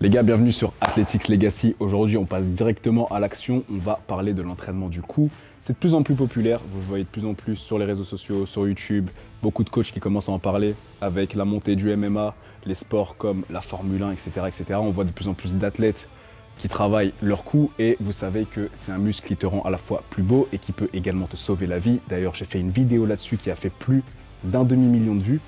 Les gars, bienvenue sur Athletics Legacy. Aujourd'hui, on passe directement à l'action. On va parler de l'entraînement du cou. C'est de plus en plus populaire. Vous le voyez de plus en plus sur les réseaux sociaux, sur YouTube. Beaucoup de coachs qui commencent à en parler avec la montée du MMA, les sports comme la Formule 1, etc., etc. On voit de plus en plus d'athlètes qui travaillent leur cou et vous savez que c'est un muscle qui te rend à la fois plus beau et qui peut également te sauver la vie. D'ailleurs, j'ai fait une vidéo là-dessus qui a fait plus d'1 demi-million de vues,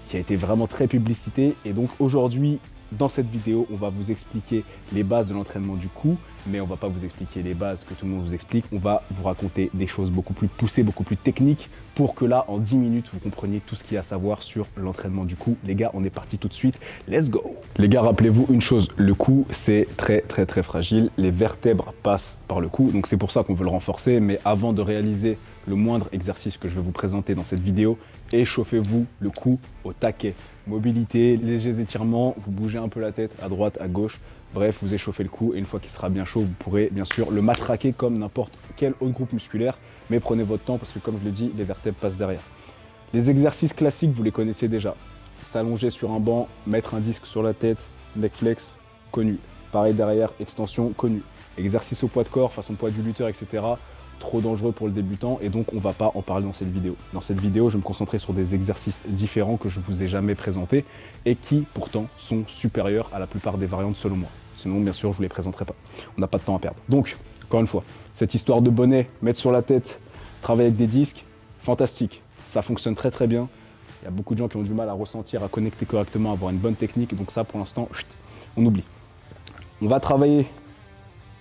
qui a été vraiment très publicitée. Et donc aujourd'hui, dans cette vidéo, on va vous expliquer les bases de l'entraînement du cou, mais on ne va pas vous expliquer les bases que tout le monde vous explique. On va vous raconter des choses beaucoup plus poussées, beaucoup plus techniques, pour que là, en 10 minutes, vous compreniez tout ce qu'il y a à savoir sur l'entraînement du cou. Les gars, on est parti tout de suite. Let's go! Les gars, rappelez-vous une chose, le cou, c'est très fragile. Les vertèbres passent par le cou, donc c'est pour ça qu'on veut le renforcer. Mais avant de réaliser le moindre exercice que je vais vous présenter dans cette vidéo, échauffez-vous le cou au taquet. Mobilité, légers étirements, vous bougez un peu la tête à droite, à gauche. Bref, vous échauffez le cou et une fois qu'il sera bien chaud, vous pourrez bien sûr le matraquer comme n'importe quel autre groupe musculaire. Mais prenez votre temps parce que comme je l'ai dit, les vertèbres passent derrière. Les exercices classiques, vous les connaissez déjà. S'allonger sur un banc, mettre un disque sur la tête, neck flex, connu. Pareil derrière, extension, connu. Exercice au poids de corps, façon poids du lutteur, etc. Trop dangereux pour le débutant et donc on ne va pas en parler dans cette vidéo. Dans cette vidéo, je vais me concentrer sur des exercices différents que je ne vous ai jamais présentés et qui pourtant sont supérieurs à la plupart des variantes selon moi. Sinon, bien sûr, je ne vous les présenterai pas. On n'a pas de temps à perdre. Donc, encore une fois, cette histoire de bonnet, mettre sur la tête, travailler avec des disques, fantastique. Ça fonctionne très bien. Il y a beaucoup de gens qui ont du mal à ressentir, à connecter correctement, à avoir une bonne technique. Donc ça, pour l'instant, on oublie. On va travailler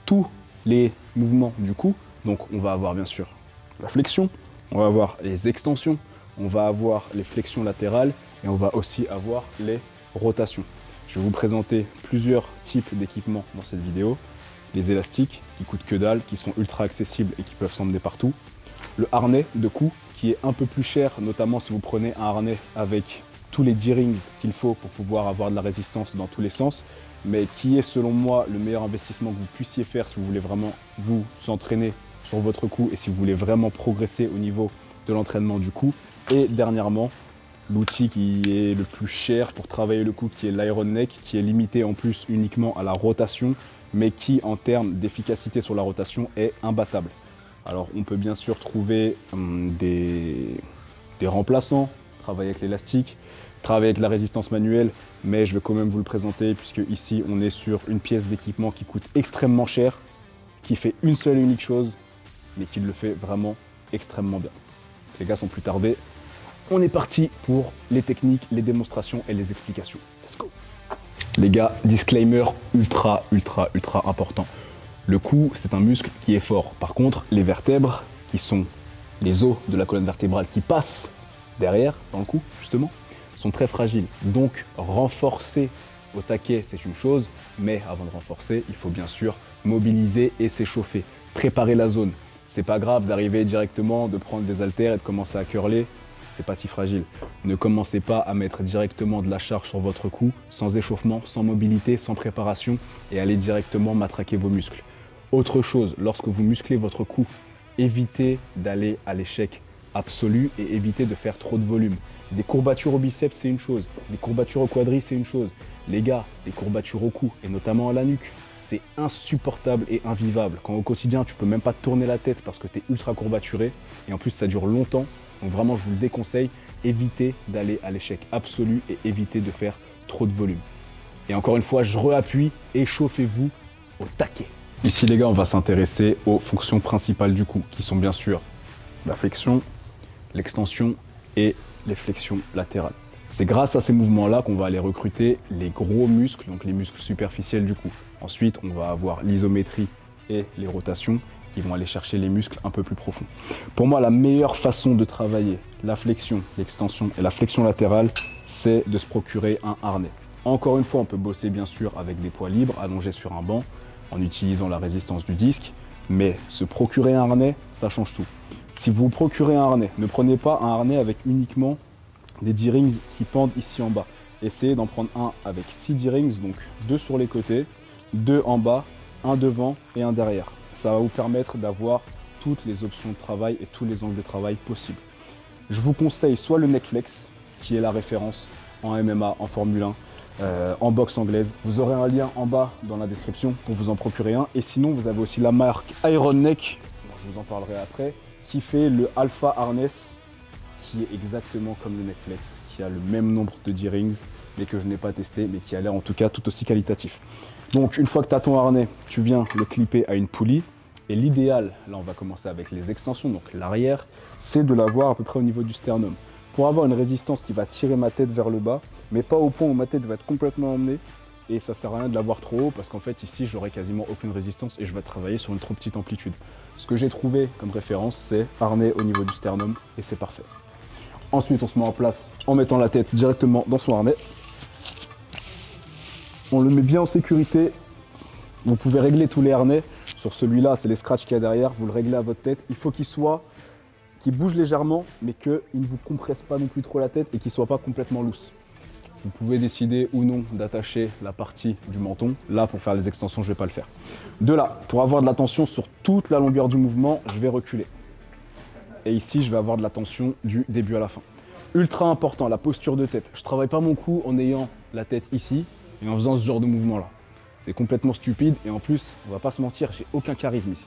tous les mouvements du cou. Donc on va avoir bien sûr la flexion, on va avoir les extensions, on va avoir les flexions latérales et on va aussi avoir les rotations. Je vais vous présenter plusieurs types d'équipements dans cette vidéo. Les élastiques qui coûtent que dalle, qui sont ultra accessibles et qui peuvent s'emmener partout. Le harnais de cou qui est un peu plus cher, notamment si vous prenez un harnais avec tous les 10 rings qu'il faut pour pouvoir avoir de la résistance dans tous les sens, mais qui est selon moi le meilleur investissement que vous puissiez faire si vous voulez vraiment vous entraîner sur votre cou et si vous voulez vraiment progresser au niveau de l'entraînement du cou. Et dernièrement, l'outil qui est le plus cher pour travailler le cou, qui est l'Iron Neck, qui est limité en plus uniquement à la rotation, mais qui en termes d'efficacité sur la rotation est imbattable. Alors on peut bien sûr trouver des remplaçants, travailler avec l'élastique, travailler avec la résistance manuelle, mais je vais quand même vous le présenter puisque ici on est sur une pièce d'équipement qui coûte extrêmement cher, qui fait une seule et unique chose, mais qui le fait vraiment extrêmement bien. Les gars, sans plus tarder, on est parti pour les techniques, les démonstrations et les explications. Let's go! Les gars, disclaimer ultra important. Le cou, c'est un muscle qui est fort. Par contre, les vertèbres, qui sont les os de la colonne vertébrale qui passent derrière, dans le cou, justement, sont très fragiles. Donc, renforcer au taquet, c'est une chose, mais avant de renforcer, il faut bien sûr mobiliser et s'échauffer. Préparer la zone. C'est pas grave d'arriver directement, de prendre des haltères et de commencer à curler, c'est pas si fragile. Ne commencez pas à mettre directement de la charge sur votre cou, sans échauffement, sans mobilité, sans préparation, et aller directement matraquer vos muscles. Autre chose, lorsque vous musclez votre cou, évitez d'aller à l'échec absolu et évitez de faire trop de volume. Des courbatures au biceps, c'est une chose. Des courbatures au quadri, c'est une chose. Les gars, les courbatures au cou, et notamment à la nuque, c'est insupportable et invivable. Quand au quotidien, tu peux même pas tourner la tête parce que tu es ultra courbaturé, et en plus, ça dure longtemps. Donc vraiment, je vous le déconseille, évitez d'aller à l'échec absolu et évitez de faire trop de volume. Et encore une fois, je réappuie, échauffez-vous au taquet. Ici, les gars, on va s'intéresser aux fonctions principales du cou, qui sont bien sûr la flexion, l'extension et les flexions latérales. C'est grâce à ces mouvements-là qu'on va aller recruter les gros muscles, donc les muscles superficiels du cou. Ensuite, on va avoir l'isométrie et les rotations qui vont aller chercher les muscles un peu plus profonds. Pour moi, la meilleure façon de travailler la flexion, l'extension et la flexion latérale, c'est de se procurer un harnais. Encore une fois, on peut bosser bien sûr avec des poids libres, allongés sur un banc, en utilisant la résistance du disque, mais se procurer un harnais, ça change tout. Si vous procurez un harnais, ne prenez pas un harnais avec uniquement des 10 rings qui pendent ici en bas. Essayez d'en prendre un avec 6 10 rings, donc 2 sur les côtés, 2 en bas, un devant et un derrière. Ça va vous permettre d'avoir toutes les options de travail et tous les angles de travail possibles. Je vous conseille soit le neck flex, qui est la référence en MMA, en Formule 1, en boxe anglaise. Vous aurez un lien en bas dans la description pour vous en procurer un. Et sinon, vous avez aussi la marque Iron Neck, je vous en parlerai après, qui fait le Alpha Harness, qui est exactement comme le Netflix, qui a le même nombre de D-rings, mais que je n'ai pas testé, mais qui a l'air en tout cas tout aussi qualitatif. Donc une fois que tu as ton harnais, tu viens le clipper à une poulie. Et l'idéal, là on va commencer avec les extensions, donc l'arrière, c'est de l'avoir à peu près au niveau du sternum. Pour avoir une résistance qui va tirer ma tête vers le bas, mais pas au point où ma tête va être complètement emmenée. Et ça sert à rien de l'avoir trop haut, parce qu'en fait ici j'aurai quasiment aucune résistance et je vais travailler sur une trop petite amplitude. Ce que j'ai trouvé comme référence, c'est harnais au niveau du sternum et c'est parfait. Ensuite on se met en place en mettant la tête directement dans son harnais. On le met bien en sécurité. Vous pouvez régler tous les harnais. Sur celui-là, c'est les scratchs qu'il y a derrière. Vous le réglez à votre tête. Il faut qu'il bouge légèrement, mais qu'il ne vous compresse pas non plus trop la tête et qu'il ne soit pas complètement loose. Vous pouvez décider ou non d'attacher la partie du menton. Là, pour faire les extensions, je ne vais pas le faire. De là, pour avoir de la tension sur toute la longueur du mouvement, je vais reculer. Et ici, je vais avoir de la tension du début à la fin. Ultra important, la posture de tête. Je ne travaille pas mon cou en ayant la tête ici et en faisant ce genre de mouvement-là. C'est complètement stupide et en plus, on va pas se mentir, j'ai aucun charisme ici.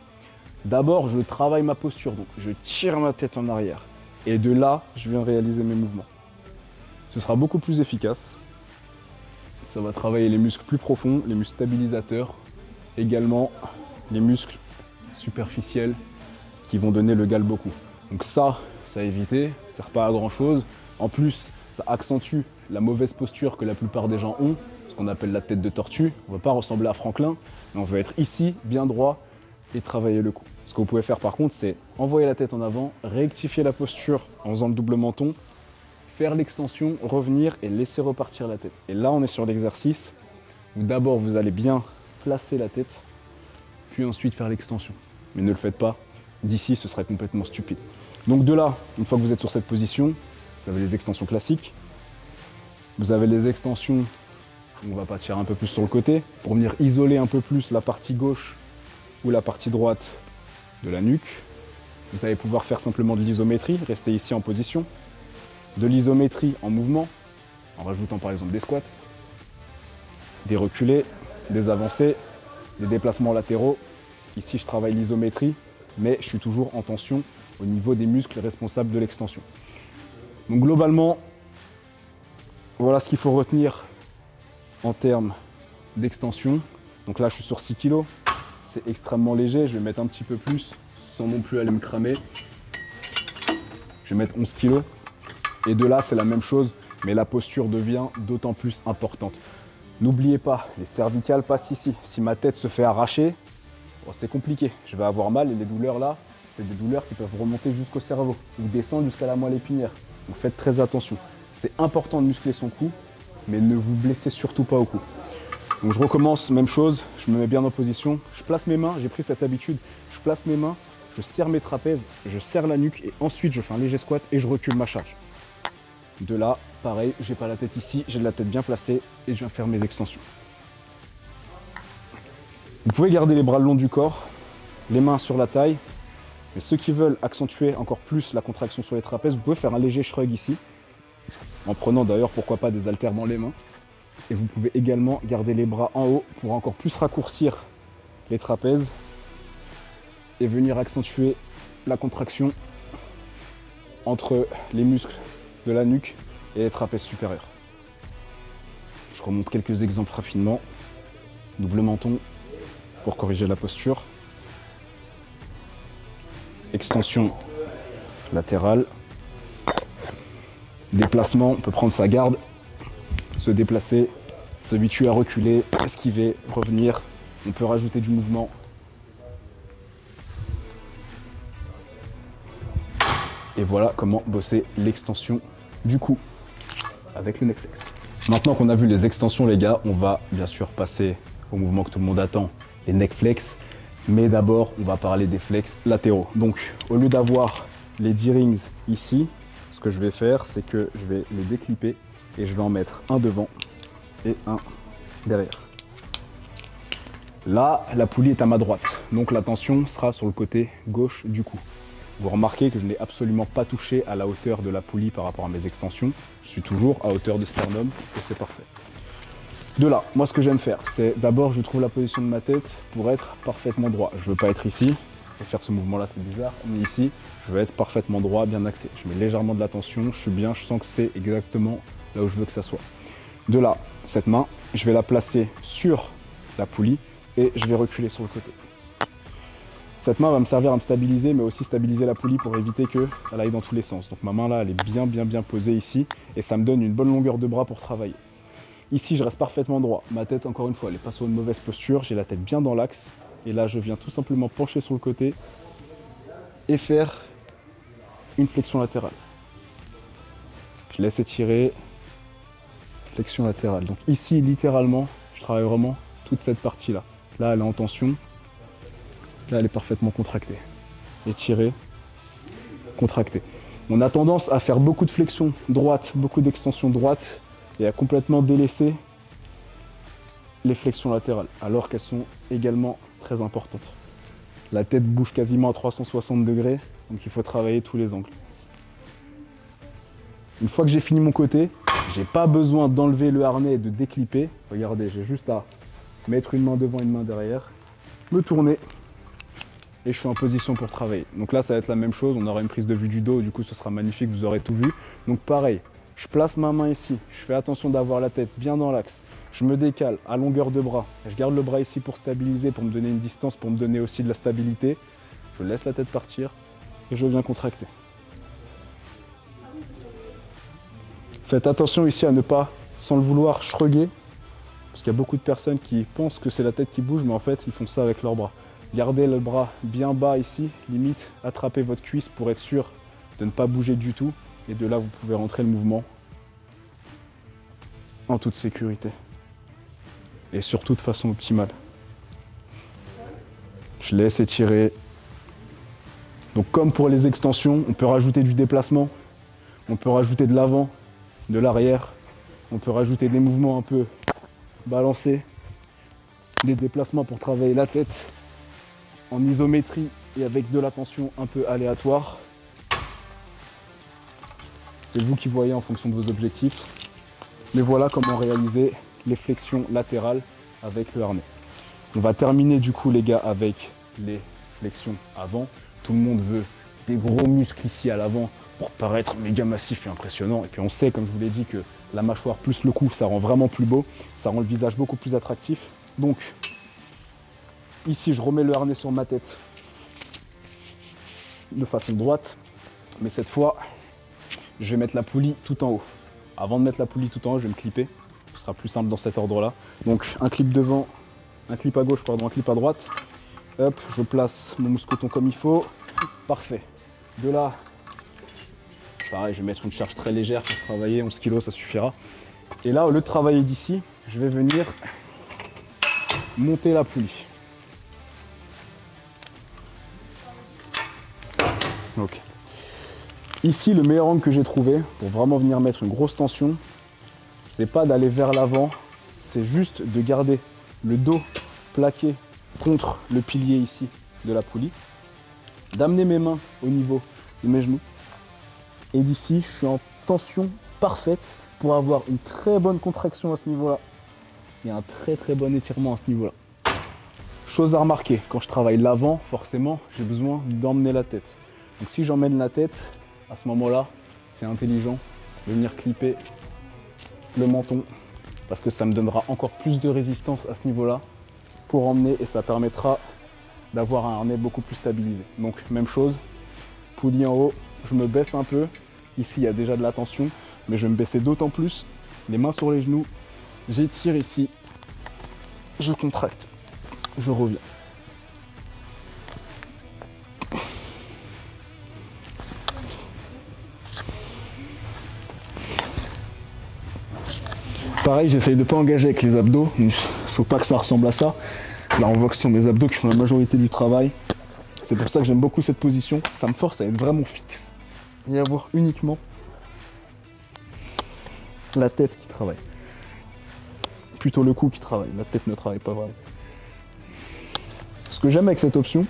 D'abord, je travaille ma posture, donc je tire ma tête en arrière. Et de là, je viens réaliser mes mouvements. Ce sera beaucoup plus efficace. Ça va travailler les muscles plus profonds, les muscles stabilisateurs, également les muscles superficiels qui vont donner le galbe au cou. Donc ça à éviter, ça ne sert pas à grand chose. En plus, ça accentue la mauvaise posture que la plupart des gens ont, ce qu'on appelle la tête de tortue. On ne va pas ressembler à Franklin, mais on veut être ici, bien droit, et travailler le cou. Ce que vous pouvez faire par contre, c'est envoyer la tête en avant, rectifier la posture en faisant le double menton, faire l'extension, revenir et laisser repartir la tête. Et là, on est sur l'exercice où d'abord vous allez bien placer la tête, puis ensuite faire l'extension. Mais ne le faites pas, d'ici ce serait complètement stupide. Donc de là, une fois que vous êtes sur cette position, vous avez les extensions classiques. Vous avez les extensions, on va partir un peu plus sur le côté, pour venir isoler un peu plus la partie gauche ou la partie droite de la nuque. Vous allez pouvoir faire simplement de l'isométrie, rester ici en position. De l'isométrie en mouvement, en rajoutant par exemple des squats, des reculés, des avancées, des déplacements latéraux. Ici, je travaille l'isométrie, mais je suis toujours en tension au niveau des muscles responsables de l'extension. Donc globalement, voilà ce qu'il faut retenir en termes d'extension. Donc là, je suis sur 6 kg. C'est extrêmement léger. Je vais mettre un petit peu plus sans non plus aller me cramer. Je vais mettre 11 kg. Et de là, c'est la même chose, mais la posture devient d'autant plus importante. N'oubliez pas, les cervicales passent ici. Si ma tête se fait arracher, bon, c'est compliqué. Je vais avoir mal et les douleurs là, c'est des douleurs qui peuvent remonter jusqu'au cerveau ou descendre jusqu'à la moelle épinière. Donc faites très attention. C'est important de muscler son cou, mais ne vous blessez surtout pas au cou. Donc je recommence, même chose, je me mets bien en position, je place mes mains, j'ai pris cette habitude, je place mes mains, je serre mes trapèzes, je serre la nuque et ensuite je fais un léger squat et je recule ma charge. De là, pareil, j'ai pas la tête ici, j'ai la tête bien placée et je viens faire mes extensions. Vous pouvez garder les bras le long du corps, les mains sur la taille, mais ceux qui veulent accentuer encore plus la contraction sur les trapèzes, vous pouvez faire un léger shrug ici, en prenant d'ailleurs pourquoi pas des haltères dans les mains. Et vous pouvez également garder les bras en haut pour encore plus raccourcir les trapèzes et venir accentuer la contraction entre les muscles de la nuque et les trapèzes supérieurs. Je remonte quelques exemples rapidement. Double menton pour corriger la posture. Extension latérale. Déplacement, on peut prendre sa garde, se déplacer, s'habituer à reculer, esquiver, revenir. On peut rajouter du mouvement. Et voilà comment bosser l'extension du cou avec le neck flex. Maintenant qu'on a vu les extensions les gars, on va bien sûr passer au mouvement que tout le monde attend, les neck flex. Mais d'abord, on va parler des flex latéraux. Donc au lieu d'avoir les D-rings ici, ce que je vais faire, c'est que je vais les déclipper et je vais en mettre un devant et un derrière. Là, la poulie est à ma droite, donc la tension sera sur le côté gauche du cou. Vous remarquez que je n'ai absolument pas touché à la hauteur de la poulie par rapport à mes extensions. Je suis toujours à hauteur de sternum et c'est parfait. De là, moi ce que j'aime faire, c'est d'abord je trouve la position de ma tête pour être parfaitement droit. Je veux pas être ici, et faire ce mouvement là c'est bizarre, mais ici, je veux être parfaitement droit, bien axé. Je mets légèrement de la tension, je suis bien, je sens que c'est exactement là où je veux que ça soit. De là, cette main, je vais la placer sur la poulie et je vais reculer sur le côté. Cette main va me servir à me stabiliser, mais aussi stabiliser la poulie pour éviter qu'elle aille dans tous les sens. Donc ma main là, elle est bien posée ici et ça me donne une bonne longueur de bras pour travailler. Ici, je reste parfaitement droit. Ma tête, encore une fois, elle n'est pas sur une mauvaise posture. J'ai la tête bien dans l'axe. Et là, je viens tout simplement pencher sur le côté et faire une flexion latérale. Je laisse étirer, flexion latérale. Donc ici, littéralement, je travaille vraiment toute cette partie-là. Là, elle est en tension. Là, elle est parfaitement contractée. Étirer, contracter. On a tendance à faire beaucoup de flexion droite, beaucoup d'extension droite et à complètement délaisser les flexions latérales, alors qu'elles sont également très importantes. La tête bouge quasiment à 360 degrés, donc il faut travailler tous les angles. Une fois que j'ai fini mon côté, j'ai pas besoin d'enlever le harnais et de déclipper. Regardez, j'ai juste à mettre une main devant, une main derrière, me tourner et je suis en position pour travailler. Donc là, ça va être la même chose, on aura une prise de vue du dos, du coup ce sera magnifique, vous aurez tout vu. Donc pareil, je place ma main ici, je fais attention d'avoir la tête bien dans l'axe, je me décale à longueur de bras, je garde le bras ici pour stabiliser, pour me donner une distance, pour me donner aussi de la stabilité. Je laisse la tête partir et je viens contracter. Faites attention ici à ne pas, sans le vouloir, shrugger, parce qu'il y a beaucoup de personnes qui pensent que c'est la tête qui bouge, mais en fait ils font ça avec leurs bras. Gardez le bras bien bas ici, limite attrapez votre cuisse pour être sûr de ne pas bouger du tout. Et de là, vous pouvez rentrer le mouvement en toute sécurité. Et surtout de façon optimale. Je laisse étirer. Donc comme pour les extensions, on peut rajouter du déplacement, on peut rajouter de l'avant, de l'arrière, on peut rajouter des mouvements un peu balancés, des déplacements pour travailler la tête en isométrie et avec de la tension un peu aléatoire. C'est vous qui voyez en fonction de vos objectifs. Mais voilà comment réaliser les flexions latérales avec le harnais. On va terminer du coup les gars avec les flexions avant. Tout le monde veut des gros muscles ici à l'avant pour paraître méga massif et impressionnant. Et puis on sait, comme je vous l'ai dit, que la mâchoire plus le cou, ça rend vraiment plus beau. Ça rend le visage beaucoup plus attractif. Donc ici, je remets le harnais sur ma tête de façon droite. Mais cette fois, je vais mettre la poulie tout en haut. Avant de mettre la poulie tout en haut, je vais me clipper. Ce sera plus simple dans cet ordre-là. Donc un clip devant, un clip à gauche, pardon, un clip à droite. Hop, je place mon mousqueton comme il faut. Parfait. De là, pareil, je vais mettre une charge très légère pour travailler. 11 kg, ça suffira. Et là, au lieu de travailler d'ici, je vais venir monter la poulie. Ok. Ici, le meilleur angle que j'ai trouvé pour vraiment venir mettre une grosse tension, c'est pas d'aller vers l'avant, c'est juste de garder le dos plaqué contre le pilier ici de la poulie, d'amener mes mains au niveau de mes genoux, et d'ici, je suis en tension parfaite pour avoir une très bonne contraction à ce niveau-là et un très bon étirement à ce niveau-là. Chose à remarquer, quand je travaille l'avant, forcément, j'ai besoin d'emmener la tête. Donc si j'emmène la tête, à ce moment-là, c'est intelligent de venir clipper le menton parce que ça me donnera encore plus de résistance à ce niveau-là pour emmener et ça permettra d'avoir un harnais beaucoup plus stabilisé. Donc même chose, poulie en haut, je me baisse un peu. Ici, il y a déjà de la tension, mais je vais me baisser d'autant plus. Les mains sur les genoux, j'étire ici, je contracte, je reviens. Pareil, j'essaye de ne pas engager avec les abdos. Il ne faut pas que ça ressemble à ça. Là, on voit que ce sont mes abdos qui font la majorité du travail. C'est pour ça que j'aime beaucoup cette position. Ça me force à être vraiment fixe et avoir uniquement la tête qui travaille. Plutôt le cou qui travaille. La tête ne travaille pas vraiment. Ce que j'aime avec cette option,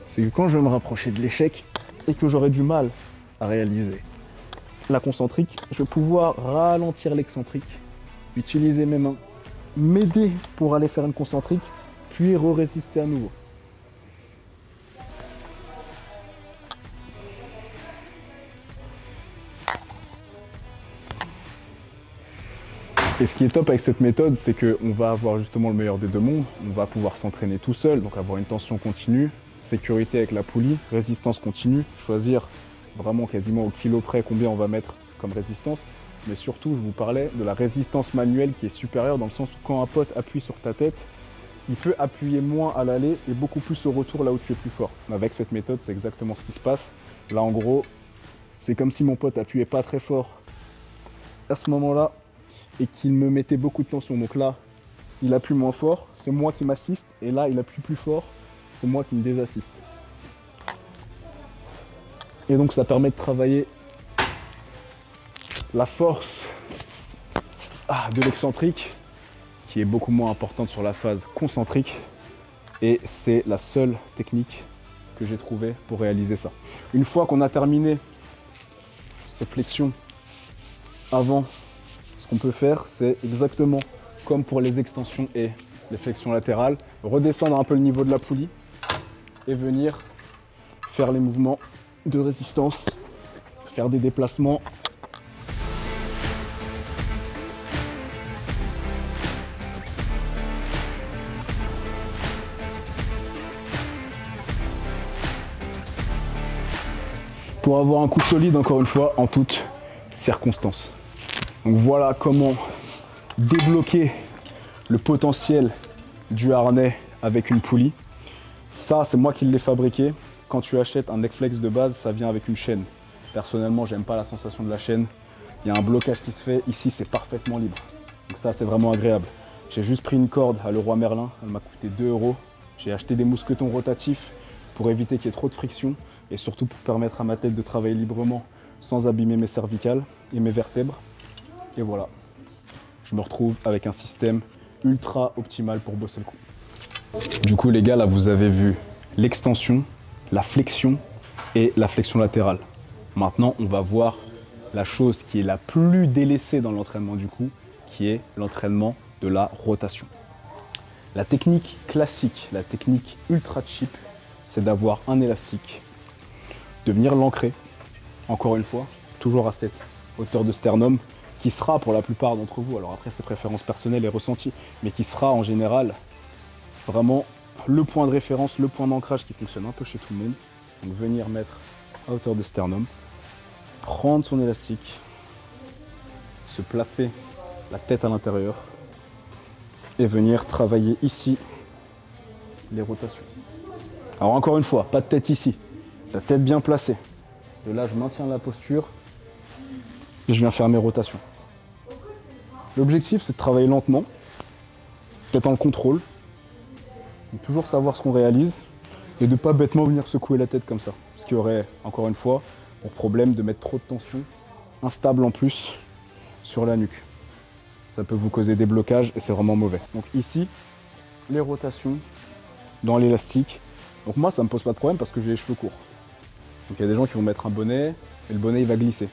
c'est que quand je vais me rapprocher de l'échec et que j'aurai du mal à réaliser la concentrique, je vais pouvoir ralentir l'excentrique, utiliser mes mains m'aider pour aller faire une concentrique, puis re-résister à nouveau. Et ce qui est top avec cette méthode, c'est qu'on va avoir justement le meilleur des deux mondes. On va pouvoir s'entraîner tout seul, donc avoir une tension continue, sécurité avec la poulie, résistance continue, choisir vraiment quasiment au kilo près combien on va mettre comme résistance. Mais surtout, je vous parlais de la résistance manuelle qui est supérieure dans le sens où quand un pote appuie sur ta tête, il peut appuyer moins à l'aller et beaucoup plus au retour là où tu es plus fort. Avec cette méthode, c'est exactement ce qui se passe. Là, en gros, c'est comme si mon pote appuyait pas très fort à ce moment-là et qu'il me mettait beaucoup de tension. Donc là, il appuie moins fort, c'est moi qui m'assiste. Et là, il appuie plus fort, c'est moi qui me désassiste. Et donc, ça permet de travailler la force de l'excentrique, qui est beaucoup moins importante sur la phase concentrique. Et c'est la seule technique que j'ai trouvée pour réaliser ça. Une fois qu'on a terminé ces flexions avant, ce qu'on peut faire, c'est exactement comme pour les extensions et les flexions latérales, redescendre un peu le niveau de la poulie et venir faire les mouvements de résistance, faire des déplacements. Pour avoir un coup solide, encore une fois, en toutes circonstances. Donc voilà comment débloquer le potentiel du harnais avec une poulie. Ça, c'est moi qui l'ai fabriqué. Quand tu achètes un neck flex de base, ça vient avec une chaîne. Personnellement, j'aime pas la sensation de la chaîne. Il y a un blocage qui se fait. Ici, c'est parfaitement libre. Donc ça, c'est vraiment agréable. J'ai juste pris une corde à Leroy Merlin. Elle m'a coûté 2 €. J'ai acheté des mousquetons rotatifs pour éviter qu'il y ait trop de friction et surtout pour permettre à ma tête de travailler librement sans abîmer mes cervicales et mes vertèbres. Et voilà, je me retrouve avec un système ultra optimal pour bosser le cou. Du coup les gars, là vous avez vu l'extension, la flexion et la flexion latérale. Maintenant on va voir la chose qui est la plus délaissée dans l'entraînement du cou, qui est l'entraînement de la rotation. La technique classique, la technique ultra cheap, c'est d'avoir un élastique, de venir l'ancrer, encore une fois, toujours à cette hauteur de sternum, qui sera pour la plupart d'entre vous, alors après c'est préférences personnelles et ressenties, mais qui sera en général vraiment le point de référence, le point d'ancrage qui fonctionne un peu chez tout le monde. Donc venir mettre à hauteur de sternum, prendre son élastique, se placer la tête à l'intérieur et venir travailler ici les rotations. Alors encore une fois, pas de tête ici, la tête bien placée. De là je maintiens la posture et je viens faire mes rotations. L'objectif, c'est de travailler lentement, d'être en contrôle, de toujours savoir ce qu'on réalise et de ne pas bêtement venir secouer la tête comme ça. Ce qui aurait, encore une fois, pour problème de mettre trop de tension, instable en plus, sur la nuque. Ça peut vous causer des blocages et c'est vraiment mauvais. Donc ici, les rotations dans l'élastique. Donc moi, ça ne me pose pas de problème parce que j'ai les cheveux courts. Donc il y a des gens qui vont mettre un bonnet et le bonnet il va glisser.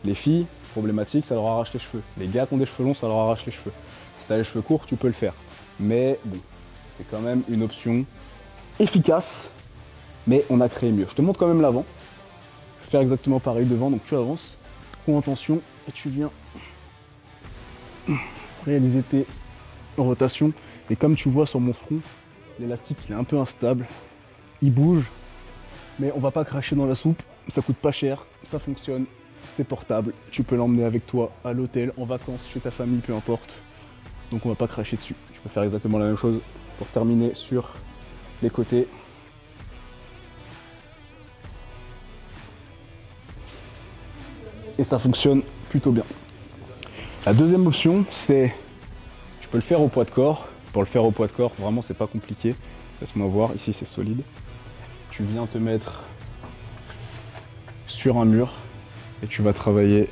Les filles, problématique, ça leur arrache les cheveux. Les gars qui ont des cheveux longs, ça leur arrache les cheveux. Si tu as les cheveux courts, tu peux le faire. Mais bon, c'est quand même une option efficace, mais on a créé mieux. Je te montre quand même l'avant. Je vais faire exactement pareil devant, donc tu avances, prends en tension et tu viens réaliser tes rotations. Et comme tu vois sur mon front, l'élastique il est un peu instable, il bouge, mais on va pas cracher dans la soupe, ça coûte pas cher, ça fonctionne. C'est portable, tu peux l'emmener avec toi à l'hôtel, en vacances, chez ta famille, peu importe. Donc on va pas cracher dessus. Tu peux faire exactement la même chose pour terminer sur les côtés. Et ça fonctionne plutôt bien. La deuxième option, c'est, tu peux le faire au poids de corps. Pour le faire au poids de corps, vraiment c'est pas compliqué. Laisse-moi voir, ici c'est solide. Tu viens te mettre sur un mur et tu vas travailler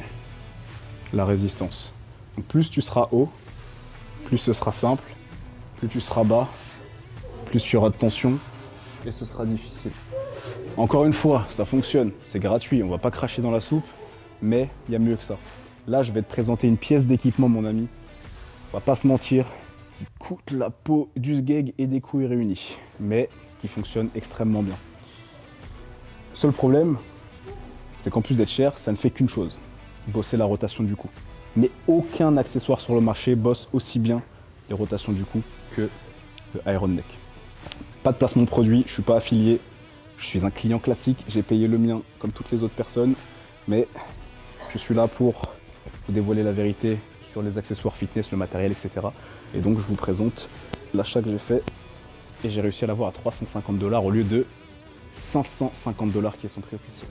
la résistance. Donc plus tu seras haut, plus ce sera simple, plus tu seras bas, plus il y aura de tension et ce sera difficile. Encore une fois, ça fonctionne, c'est gratuit, on va pas cracher dans la soupe, mais il y a mieux que ça. Là, je vais te présenter une pièce d'équipement, mon ami. On va pas se mentir, coûte la peau du sgeg et des couilles réunis, mais qui fonctionne extrêmement bien. Seul problème, c'est qu'en plus d'être cher, ça ne fait qu'une chose, bosser la rotation du cou. Mais aucun accessoire sur le marché bosse aussi bien les rotations du cou que le Iron Neck. Pas de placement de produit, je ne suis pas affilié, je suis un client classique, j'ai payé le mien comme toutes les autres personnes, mais je suis là pour vous dévoiler la vérité sur les accessoires fitness, le matériel, etc. Et donc je vous présente l'achat que j'ai fait et j'ai réussi à l'avoir à 350 $ au lieu de 550 $ qui est son prix officiel.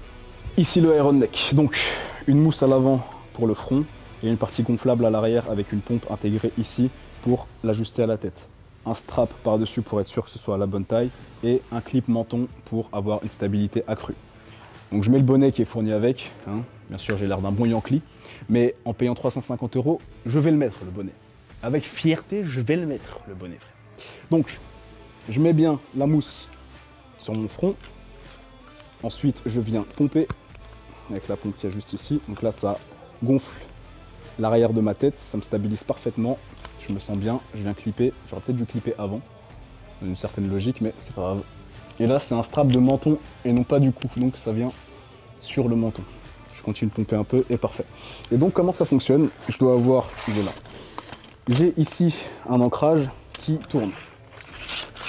Ici le Iron Neck, donc une mousse à l'avant pour le front et une partie gonflable à l'arrière avec une pompe intégrée ici pour l'ajuster à la tête. Un strap par-dessus pour être sûr que ce soit à la bonne taille et un clip menton pour avoir une stabilité accrue. Donc je mets le bonnet qui est fourni avec, hein. Bien sûr j'ai l'air d'un bon Yankee, mais en payant 350 €, je vais le mettre le bonnet. Avec fierté, je vais le mettre le bonnet, frère. Donc je mets bien la mousse sur mon front, ensuite je viens pomper avec la pompe qui est juste ici, donc là ça gonfle l'arrière de ma tête, ça me stabilise parfaitement, je me sens bien, je viens clipper, j'aurais peut-être dû clipper avant, une certaine logique, mais c'est pas grave. Et là c'est un strap de menton et non pas du cou, donc ça vient sur le menton. Je continue de pomper un peu et parfait. Et donc comment ça fonctionne? Je dois avoir, il est là. J'ai ici un ancrage qui tourne.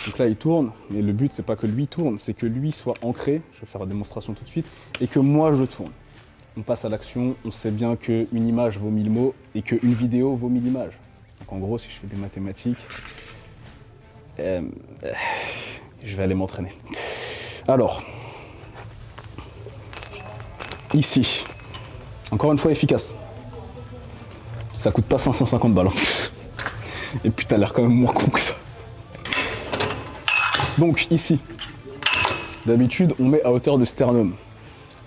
Donc là il tourne, mais le but c'est pas que lui tourne, c'est que lui soit ancré, je vais faire la démonstration tout de suite, et que moi je tourne. On passe à l'action, on sait bien qu'une image vaut 1000 mots et qu'une vidéo vaut 1000 images. Donc en gros si je fais des mathématiques, je vais aller m'entraîner. Alors, ici, encore une fois efficace. Ça coûte pas 550 $ en plus. Et puis t'as l'air quand même moins con que ça. Donc ici, d'habitude on met à hauteur de sternum.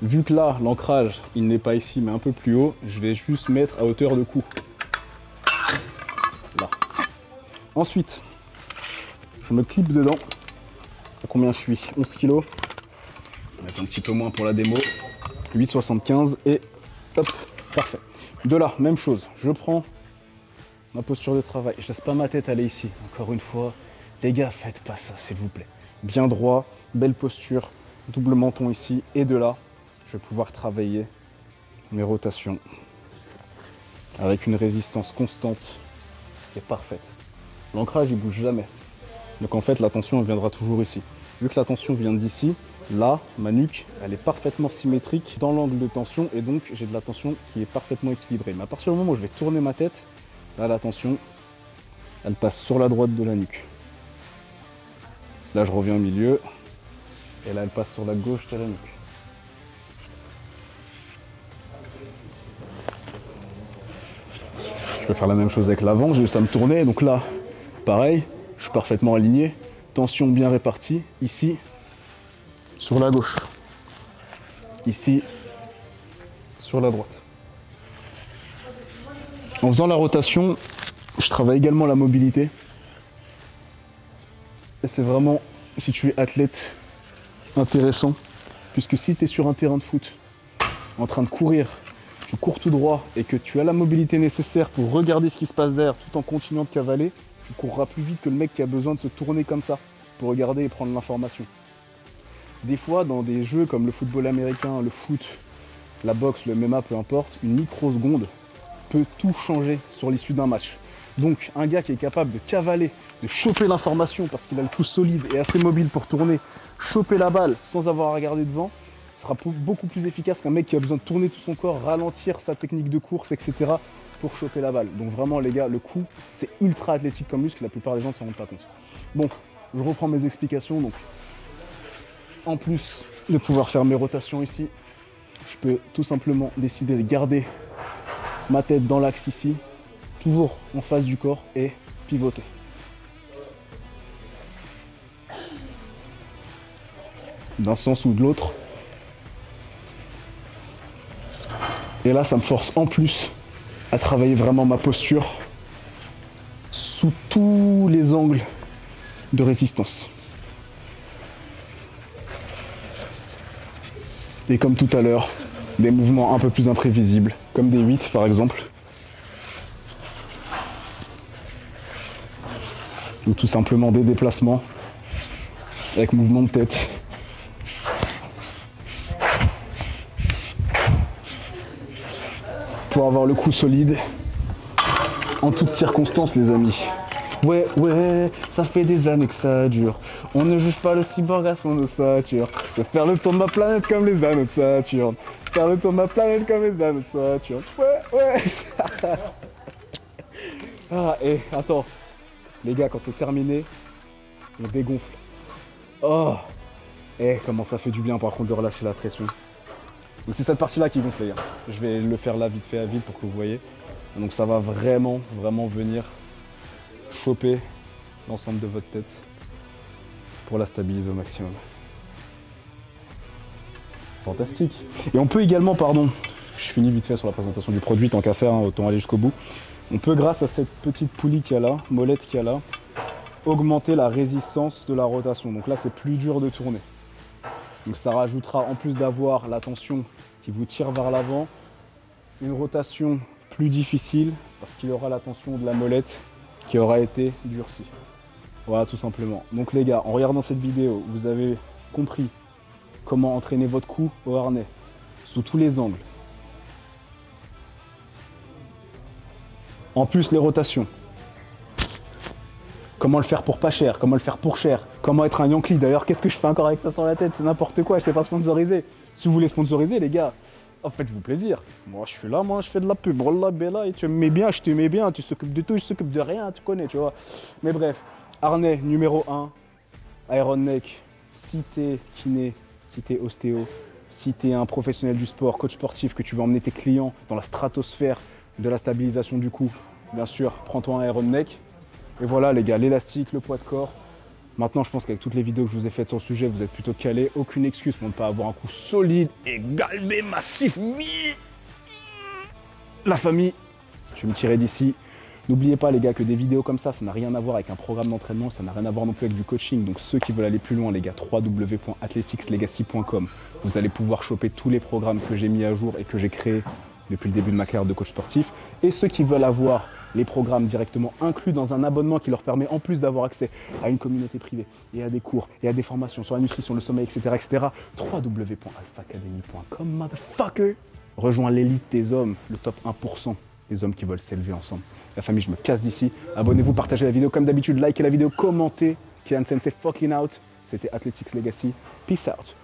Vu que là l'ancrage il n'est pas ici mais un peu plus haut, je vais juste mettre à hauteur de cou. Là. Ensuite, je me clip dedans. À combien je suis? 11 kg. On va mettre un petit peu moins pour la démo. 8,75 et hop, parfait. De là, même chose, je prends ma posture de travail. Je laisse pas ma tête aller ici. Encore une fois, les gars, faites pas ça, s'il vous plaît. Bien droit, belle posture, double menton ici. Et de là, je vais pouvoir travailler mes rotations avec une résistance constante et parfaite. L'ancrage, il bouge jamais. Donc en fait, la tension, elle viendra toujours ici. Vu que la tension vient d'ici, là, ma nuque, elle est parfaitement symétrique dans l'angle de tension et donc j'ai de la tension qui est parfaitement équilibrée. Mais à partir du moment où je vais tourner ma tête, là, la tension, elle passe sur la droite de la nuque. Là, je reviens au milieu et là, elle passe sur la gauche de la nuque. Je peux faire la même chose avec l'avant, j'ai juste à me tourner. Donc là, pareil, je suis parfaitement aligné. Tension bien répartie. Ici, sur la gauche. Ici, sur la droite. En faisant la rotation, je travaille également la mobilité. Et c'est vraiment, si tu es athlète, intéressant. Puisque si tu es sur un terrain de foot, en train de courir, tu cours tout droit et que tu as la mobilité nécessaire pour regarder ce qui se passe derrière tout en continuant de cavaler, tu courras plus vite que le mec qui a besoin de se tourner comme ça pour regarder et prendre l'information. Des fois, dans des jeux comme le football américain, le foot, la boxe, le MMA, peu importe, une microseconde peut tout changer sur l'issue d'un match. Donc, un gars qui est capable de cavaler, de choper l'information parce qu'il a le pouce solide et assez mobile pour tourner, choper la balle sans avoir à regarder devant, sera beaucoup plus efficace qu'un mec qui a besoin de tourner tout son corps, ralentir sa technique de course, etc. pour choper la balle. Donc vraiment les gars, le coup, c'est ultra athlétique comme muscle, la plupart des gens ne s'en rendent pas compte. Bon, je reprends mes explications. Donc, en plus de pouvoir faire mes rotations ici, je peux tout simplement décider de garder ma tête dans l'axe ici, toujours en face du corps et pivoter. D'un sens ou de l'autre. Et là, ça me force en plus à travailler vraiment ma posture sous tous les angles de résistance. Et comme tout à l'heure, des mouvements un peu plus imprévisibles, comme des 8 par exemple. ou tout simplement des déplacements avec mouvement de tête. Pour avoir le coup solide en toutes circonstances, les amis. Ouais, ça fait des années que ça dure. On ne juge pas le cyborg à son ossature. Je vais faire le tour de ma planète comme les anneaux de Saturne. Faire le tour de ma planète comme les anneaux de Saturne. Ouais. Ah, et attends. Les gars, quand c'est terminé, on dégonfle. Oh. Comment ça fait du bien par contre de relâcher la pression. Donc c'est cette partie-là qui gonfle, les gars. Je vais le faire là vite fait à vide pour que vous voyez. Donc ça va vraiment venir choper l'ensemble de votre tête pour la stabiliser au maximum. Fantastique. Et on peut également, pardon, je finis vite fait sur la présentation du produit, tant qu'à faire, hein, autant aller jusqu'au bout. On peut, grâce à cette petite poulie qu'il y a là, molette qu'il y a là, augmenter la résistance de la rotation. Donc là, c'est plus dur de tourner. Donc ça rajoutera, en plus d'avoir la tension qui vous tire vers l'avant, une rotation plus difficile parce qu'il y aura la tension de la molette qui aura été durcie. Voilà, tout simplement. Donc les gars, en regardant cette vidéo, vous avez compris comment entraîner votre cou au harnais sous tous les angles. En plus, les rotations. Comment le faire pour pas cher, comment le faire pour cher, comment être un Yankee. D'ailleurs, qu'est-ce que je fais encore avec ça sur la tête? C'est n'importe quoi, c'est pas sponsorisé. Si vous voulez sponsoriser, les gars, faites-vous plaisir. Moi, je suis là, moi, je fais de la pub. Wallah, Bella, et tu m'aimais bien, je t'aimais bien, tu s'occupes de tout, je s'occupe de rien, tu connais, tu vois. Mais bref, harnais numéro 1, Iron Neck. Si t'es kiné, si t'es ostéo, si t'es un professionnel du sport, coach sportif, que tu veux emmener tes clients dans la stratosphère de la stabilisation du cou, bien sûr, prends-toi un Iron Neck. Et voilà les gars, l'élastique, le poids de corps. Maintenant, je pense qu'avec toutes les vidéos que je vous ai faites sur le sujet, vous êtes plutôt calés. Aucune excuse pour ne pas avoir un cou solide et galbé, massif. La famille, je vais me tirer d'ici. N'oubliez pas les gars que des vidéos comme ça n'a rien à voir avec un programme d'entraînement, ça n'a rien à voir non plus avec du coaching. Donc ceux qui veulent aller plus loin les gars, www.athleticslegacy.com. Vous allez pouvoir choper tous les programmes que j'ai mis à jour et que j'ai créés depuis le début de ma carrière de coach sportif. Et ceux qui veulent avoir les programmes directement inclus dans un abonnement qui leur permet en plus d'avoir accès à une communauté privée et à des cours et à des formations sur la nutrition, le sommeil, etc. www.alphacademy.com, motherfucker. Rejoins l'élite des hommes, le top 1% des hommes qui veulent s'élever ensemble. La famille, je me casse d'ici. Abonnez-vous, partagez la vidéo comme d'habitude, likez la vidéo, commentez. Kylian Sensei fucking out. C'était Athletics Legacy. Peace out.